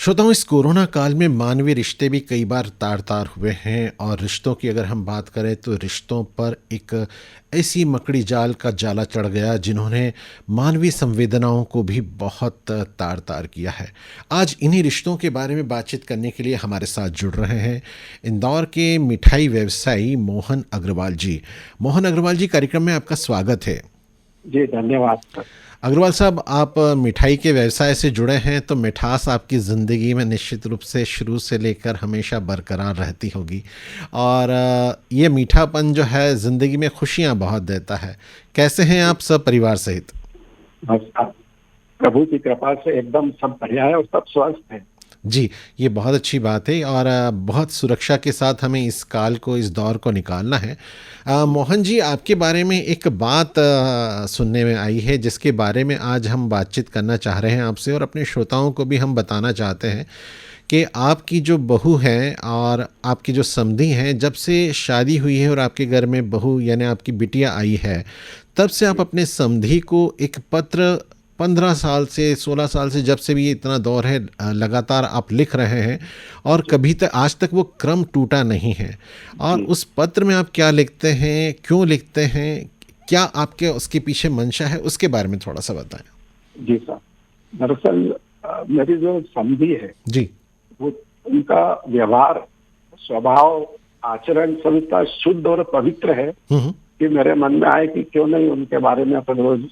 श्रोताओं, इस कोरोना काल में मानवीय रिश्ते भी कई बार तार तार हुए हैं और रिश्तों की अगर हम बात करें तो रिश्तों पर एक ऐसी मकड़ी जाल का जाला चढ़ गया जिन्होंने मानवीय संवेदनाओं को भी बहुत तार तार किया है। आज इन्हीं रिश्तों के बारे में बातचीत करने के लिए हमारे साथ जुड़ रहे हैं इंदौर के मिठाई व्यवसायी मोहन अग्रवाल जी। मोहन अग्रवाल जी, कार्यक्रम में आपका स्वागत है। जी धन्यवाद सर। अग्रवाल साहब, आप मिठाई के व्यवसाय से जुड़े हैं तो मिठास आपकी ज़िंदगी में निश्चित रूप से शुरू से लेकर हमेशा बरकरार रहती होगी और ये मीठापन जो है ज़िंदगी में खुशियाँ बहुत देता है। कैसे हैं आप सब परिवार सहित? बस प्रभु की कृपा से एकदम सब बढ़िया है और सब स्वस्थ है। जी, ये बहुत अच्छी बात है और बहुत सुरक्षा के साथ हमें इस काल को, इस दौर को निकालना है। मोहन जी, आपके बारे में एक बात सुनने में आई है जिसके बारे में आज हम बातचीत करना चाह रहे हैं आपसे और अपने श्रोताओं को भी हम बताना चाहते हैं कि आपकी जो बहू है और आपकी जो समधी हैं, जब से शादी हुई है और आपके घर में बहू यानी आपकी बिटिया आई है, तब से आप अपने समधी को एक पत्र 15 साल से 16 साल से, जब से भी ये इतना दौर है, लगातार आप लिख रहे हैं और कभी तक आज तक वो क्रम टूटा नहीं है। और उस पत्र में आप क्या लिखते हैं, क्यों लिखते हैं, क्या आपके उसके पीछे मंशा है, उसके बारे में थोड़ा सा बताएं। जी सर, दरअसल मेरी जो समधी है जी, वो उनका व्यवहार, स्वभाव, आचरण सब इतना शुद्ध और पवित्र है कि मेरे मन में आए कि क्यों नहीं उनके बारे में अपन रोज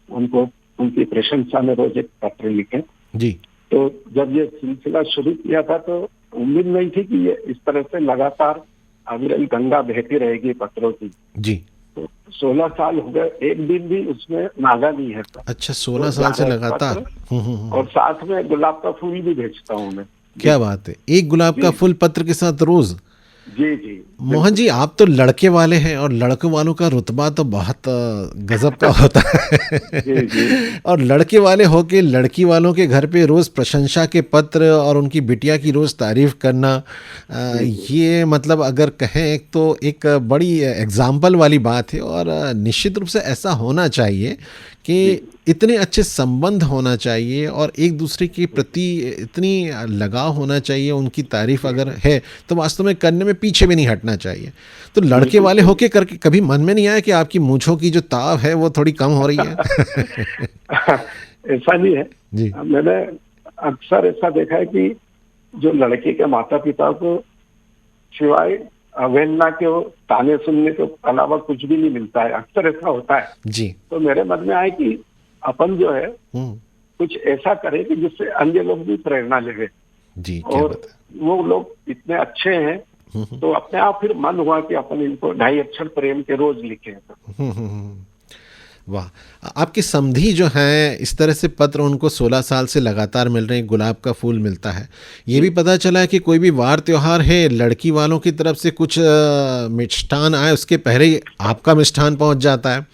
उनको उनकी प्रशंसा में रोज एक पत्र लिखें। जी, तो जब ये सिलसिला शुरू किया था तो उम्मीद नहीं थी कि ये इस तरह से लगातार अविरल गंगा बहती रहेगी पत्रों की। जी। तो 16 साल हो गए, एक दिन भी उसमें नागा नहीं है सर। अच्छा, 16 साल से लगातार। और साथ में गुलाब का फूल भी भेजता हूँ मैं। क्या बात है, एक गुलाब का फूल पत्र के साथ रोज? जी जी। मोहन जी, आप तो लड़के वाले हैं और लड़कों वालों का रुतबा तो बहुत गजब का होता है। जी जी। और लड़के वाले होके लड़की वालों के घर पे रोज प्रशंसा के पत्र और उनकी बिटिया की रोज तारीफ करना, ये मतलब अगर कहें तो एक बड़ी एग्जाम्पल वाली बात है और निश्चित रूप से ऐसा होना चाहिए कि इतने अच्छे संबंध होना चाहिए और एक दूसरे के प्रति इतनी लगाव होना चाहिए। उनकी तारीफ अगर है तो वास्तव में करने में पीछे भी नहीं हटना चाहिए। तो लड़के वाले होके करके कभी मन में नहीं आया कि आपकी मूंछों की जो ताव है वो थोड़ी कम हो रही है? ऐसा नहीं है जी। मैंने अक्सर ऐसा देखा है कि जो लड़के के माता पिता को सिवाय अवहेलना के ताने सुनने के अलावा कुछ भी नहीं मिलता है, अक्सर ऐसा होता है। जी। तो मेरे मन में आए कि अपन जो है कुछ ऐसा करें कि जिससे अन्य लोग भी प्रेरणा लेंगे। जी, क्या और बात है। वो लोग इतने अच्छे हैं तो अपने आप फिर मन हुआ कि अपन इनको 2.5 अक्षर प्रेम के रोज लिखें। वाह, आपकी समधी जो हैं इस तरह से पत्र उनको 16 साल से लगातार मिल रहे हैं, गुलाब का फूल मिलता है। ये भी पता चला है कि कोई भी वार त्योहार है, लड़की वालों की तरफ से कुछ मिष्ठान आए उसके पहले ही आपका मिष्ठान पहुंच जाता है।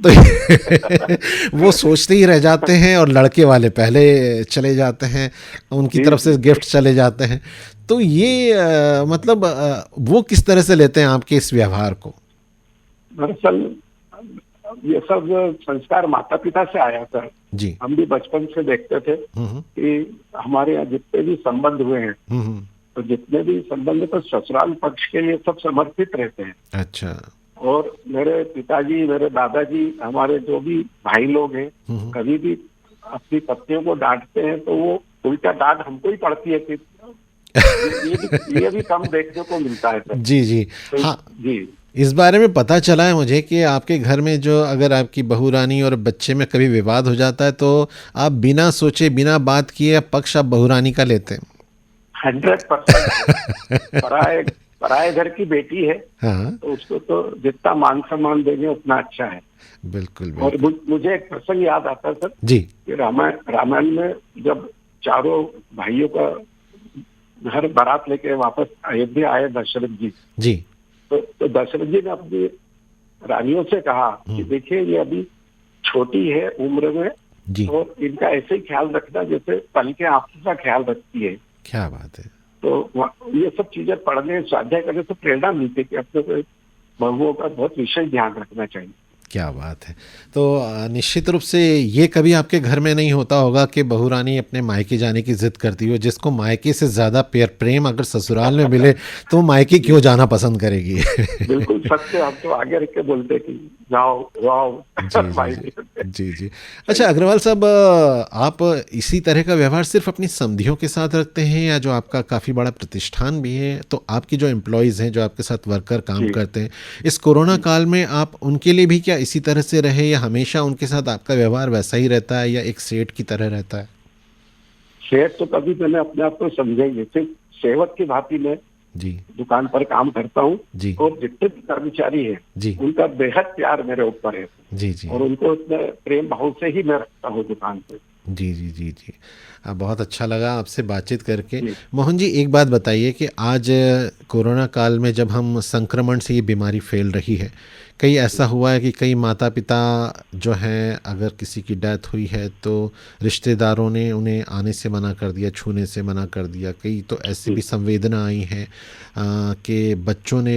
तो वो सोचते ही रह जाते हैं और लड़के वाले पहले चले जाते हैं, उनकी तरफ से गिफ्ट चले जाते हैं। तो ये मतलब वो किस तरह से लेते हैं आपके इस व्यवहार को? दरअसल ये सब संस्कार माता पिता से आया सर। जी। हम भी बचपन से देखते थे कि हमारे यहाँ जितने भी संबंध हुए हैं तो जितने भी संबंध तो ससुराल पक्ष के लिए सब समर्पित रहते हैं। अच्छा। और मेरे पिताजी, मेरे दादाजी, हमारे जो भी भाई लोग हैं, कभी भी अपनी पत्नियों को डांटते हैं तो वो उल्टा डांट हमको ही पड़ती है कि ये भी कम देखने को मिलता है सर। जी जी। तो हाँ जी, इस बारे में पता चला है मुझे कि आपके घर में जो अगर आपकी बहू रानी और बच्चे में कभी विवाद हो जाता है तो आप बिना सोचे बिना बात किए पक्ष आप बहू रानी का लेते हैं। 100% पराये घर की बेटी है। हाँ, तो उसको तो जितना मान सम्मान देंगे उतना अच्छा है। बिल्कुल और बिल्कुल। मुझे एक प्रसंग याद आता है सर जी। कि रामायण में जब चारों भाइयों का घर बारात लेके वापस अयोध्या आए दशरथ जी, जी। तो दशरथ जी ने अपनी रानियों से कहा कि देखिए ये अभी छोटी है उम्र में जी। और इनका ऐसे ही ख्याल रखना जैसे पल के आंसू का ख्याल रखती है। क्या बात है। तो ये सब चीजें पढ़ने स्वाध्याय करने से प्रेरणा मिलती है कि अपने बहुओं का बहुत विशेष ध्यान रखना चाहिए। क्या बात है। तो निश्चित रूप से ये कभी आपके घर में नहीं होता होगा कि बहू रानी अपने मायके जाने की ज़िद करती हो, जिसको मायके से ज़्यादा प्यार प्रेम अगर ससुराल में मिले तो मायके क्यों जाना पसंद करेगी। बिल्कुल सत्य, हम तो आगे रख के बोलते कि जाओ जाओ जी, जी, भाई। जी। जी, जी। अच्छा सही। अग्रवाल साहब, आप इसी तरह का व्यवहार सिर्फ़ अपनी समधियों के साथ रखते हैं या जो आपका काफ़ी बड़ा प्रतिष्ठान भी है, तो आपकी जो एम्प्लॉइज़ हैं, जो आपके साथ वर्कर काम जी करते हैं, इस कोरोना जी। काल में आप उनके लिए भी क्या इसी तरह से रहे या हमेशा उनके साथ आपका व्यवहार वैसा ही रहता है या एक सेठ की तरह रहता है? शेर तो कभी मैंने अपने आप को समझा ही नहीं, सिर्फ सेवक की भांति मैं जी, दुकान पर काम करता हूँ। जी, और जितने भी कर्मचारी हैं जी, उनका बेहद प्यार मेरे ऊपर है, जी, जी। और उनको इतने प्रेम भाव से ही मैं रखता हूँ दुकान पे। जी, जी, जी, जी। बहुत अच्छा लगा आपसे बातचीत करके। जी मोहन जी एक बात बताइए कि आज कोरोना काल में जब हम संक्रमण से ये बीमारी फैल रही है, कई ऐसा हुआ है कि कई माता-पिता जो हैं अगर किसी की डेथ हुई है तो रिश्तेदारों ने उन्हें आने से मना कर दिया, छूने से मना कर दिया। कई तो ऐसी भी जी संवेदना आई हैं कि बच्चों ने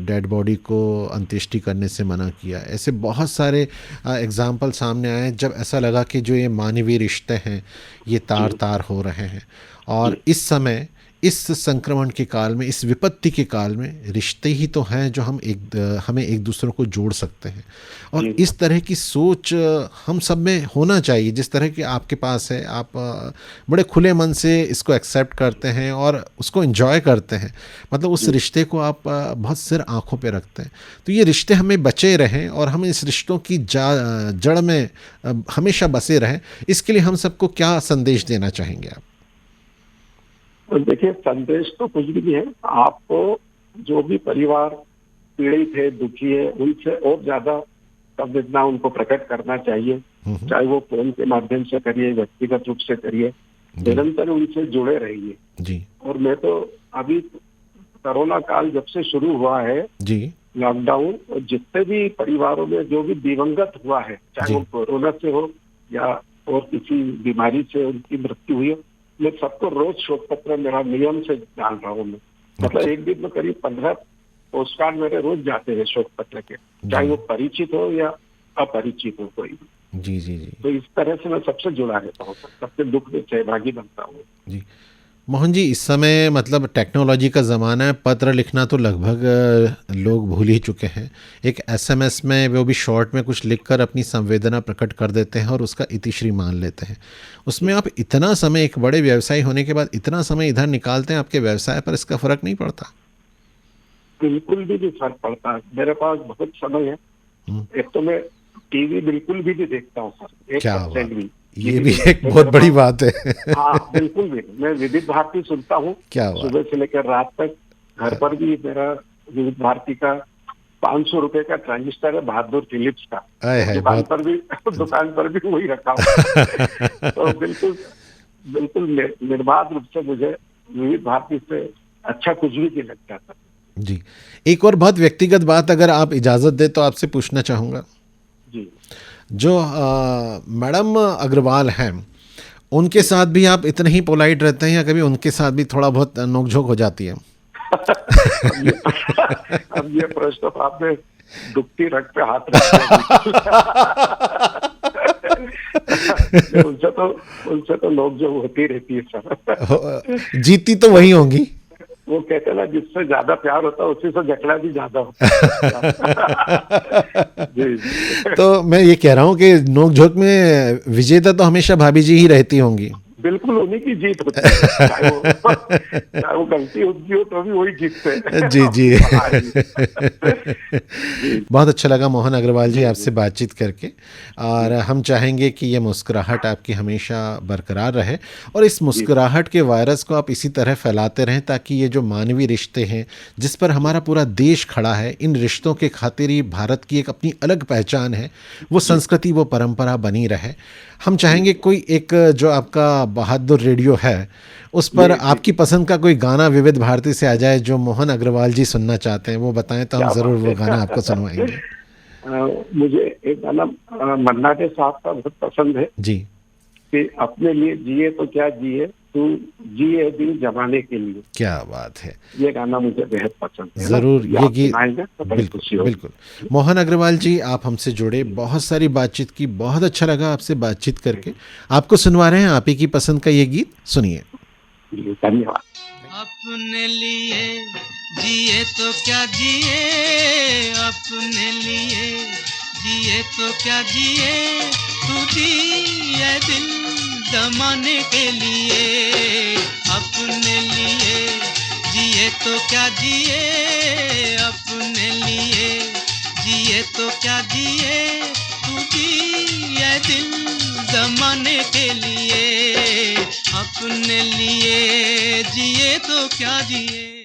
डेड बॉडी को अंत्येष्टि करने से मना किया। ऐसे बहुत सारे एग्ज़ाम्पल सामने आए हैं जब ऐसा लगा कि जो ये मानवीय रिश्ते हैं ये जी तार-तार हो रहे हैं। जी और इस समय इस संक्रमण के काल में, इस विपत्ति के काल में रिश्ते ही तो हैं जो हमें एक दूसरों को जोड़ सकते हैं। और जी इस तरह की सोच हम सब में होना चाहिए जिस तरह की आपके पास है। आप बड़े खुले मन से इसको एक्सेप्ट करते हैं और उसको एंजॉय करते हैं। मतलब उस जी। रिश्ते को आप बहुत सिर आँखों पे रखते हैं। तो ये रिश्ते हमें बचे रहें और हम इस रिश्तों की जड़ में हमेशा बसे रहें। इसके लिए हम सबको क्या संदेश देना चाहेंगे आप? तो देखिए, संदेश तो कुछ भी नहीं है। आपको जो भी परिवार पीड़ित है, दुखी है, उनसे और ज्यादा संवेदना उनको प्रकट करना चाहिए। हुँ, हुँ। चाहे वो फोन के माध्यम से करिए, व्यक्तिगत रूप से करिए, जी, निरंतर उनसे जुड़े रहिए। जी, और मैं तो अभी कोरोना काल जब से शुरू हुआ है, जी, लॉकडाउन, और जितने भी परिवारों में जो भी दिवंगत हुआ है, चाहे वो जी। कोरोना से हो या और किसी बीमारी से उनकी मृत्यु हुई हो, मैं सबको रोज शोक पत्र मेरा नियम से डाल रहा हूँ मैं। मतलब अच्छा, एक दिन में करीब 15 पोस्टकार्ड मेरे रोज जाते हैं शोक पत्र के, चाहे जी, वो परिचित हो या अपरिचित हो कोई भी। जी, जी, जी, तो इस तरह से मैं सबसे जुड़ा रहता हूँ, सबके दुख में सहभागी बनता हूँ। जी। मोहन जी इस समय मतलब टेक्नोलॉजी का ज़माना है, पत्र लिखना तो लगभग लोग भूल ही चुके हैं। एक एसएमएस में वो भी शॉर्ट में कुछ लिखकर अपनी संवेदना प्रकट कर देते हैं और उसका इतिश्री मान लेते हैं। उसमें आप इतना समय एक बड़े व्यवसायी होने के बाद इतना समय इधर निकालते हैं, आपके व्यवसाय पर इसका फ़र्क नहीं पड़ता? बिल्कुल भी नहीं फर्क पड़ता, मेरे पास बहुत समय है। हुँ, एक तो मैं टीवी बिल्कुल भी नहीं देखता हूँ सर, क्या 1% बात! भी ये टीवी भी नहीं एक देखते बहुत मेरे बड़ी पास। बात है। हाँ बिल्कुल भी नहीं। मैं विविध भारती सुनता हूँ क्या बात! सुबह से लेकर रात तक। घर पर भी मेरा विविध भारती का 500 रुपए का ट्रांजिस्टर है, बहादुर फिलिप्स का। आय और हाय! दुकान बहुत पर भी दुकान पर भी वही रखा हुआ है। तो बिल्कुल बिल्कुल निर्बाध रूप से मुझे विविध भारती से अच्छा कुछ भी नहीं लगता था। जी। एक और बहुत व्यक्तिगत बात अगर आप इजाज़त दें तो आपसे पूछना चाहूँगा। जी जो मैडम अग्रवाल हैं, उनके जी। साथ भी आप इतने ही पोलाइट रहते हैं या कभी उनके साथ भी थोड़ा बहुत नोक-झोंक हो जाती है? अब ये अब ये प्रश्न तो आपने दुखती रग पे हाथ रख दिया बिल्कुल। नहीं, उनसे तो लोग जो होती रहती है सर। जीती तो वही होंगी। वो कहते हैं ना, जिससे ज्यादा प्यार होता है उसी से जखला भी ज्यादा होता है। जी जी। तो मैं ये कह रहा हूँ कि नोक-झोंक में विजेता तो हमेशा भाभी जी ही रहती होंगी। बिल्कुल उन्हीं की जीत होती है, चाहे वो गलती उनकी हो तो भी वही जीतते जी, जी। हैं। हाँ जी। जी बहुत अच्छा लगा मोहन अग्रवाल जी जी आपसे जी बातचीत करके। और जी हम चाहेंगे कि ये मुस्कुराहट आपकी हमेशा बरकरार रहे और इस जी मुस्कुराहट के वायरस को आप इसी तरह फैलाते रहें ताकि ये जो मानवीय रिश्ते हैं जिस पर हमारा पूरा देश खड़ा है, इन रिश्तों के खातिर ही भारत की एक अपनी अलग पहचान है, वो जी संस्कृति वो परंपरा बनी रहे। हम जी चाहेंगे कोई एक जो आपका बहादुर रेडियो है उस पर जी जी। आपकी पसंद का कोई गाना विविध भारती से आ जाए जो मोहन अग्रवाल जी सुनना चाहते हैं, वो बताएं तो हम क्या ज़रूर बात वो है। गाना आपको सुनवाएंगे। मुझे एक गाना मन्ना डे साहब का बहुत पसंद है जी, कि अपने लिए जिए तो क्या जिए, तू जिए दिल जमाने के लिए। क्या बात है। ये गाना मुझे बेहद पसंद है। ज़रूर ये आप गीत सुनाएंगे तो बड़ी खुशी बिल्कुल, होगी। बिल्कुल। मोहन अग्रवाल जी आप हमसे जुड़े, बहुत सारी बातचीत की, बहुत अच्छा लगा आपसे बातचीत करके। आपको सुनवा रहे हैं आप ही की पसंद का ये गीत, सुनिए। जी, धन्यवाद। अपने लिए जिए तो क्या जिए, अपने लिए जिए तो क्या जिए, तू जिए दिल जमाने के लिए। अपने लिए जिए तो क्या जिए, अपने लिए जिए तो क्या जिए, तू जिए दिल जमाने के लिए। अपने लिए जिए तो क्या जिए।